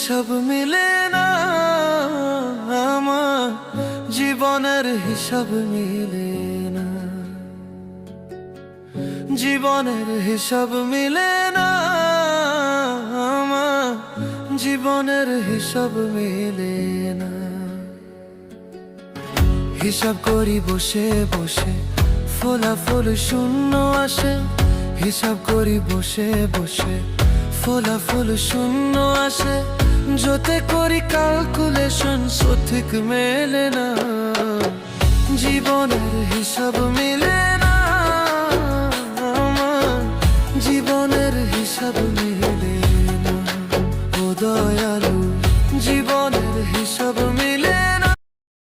হিসাব মিলে না, আমার জীবনের হিসাব মিলে না, জীবনের হিসাব মিলে না, আমার জীবনের হিসাব মিলে না। হিসাব করি বসে বসে, ফলাফল শূন্য আসে। হিসাব করি বসে বসে, ফলাফল শূন্য আসে। যতে করি ক্যালকুলেশন সঠিক মেলে না, জীবনের হিসাব মিলে না, আমার জীবনের হিসাব মিলে না। ও দয়ালু, জীবনের হিসাব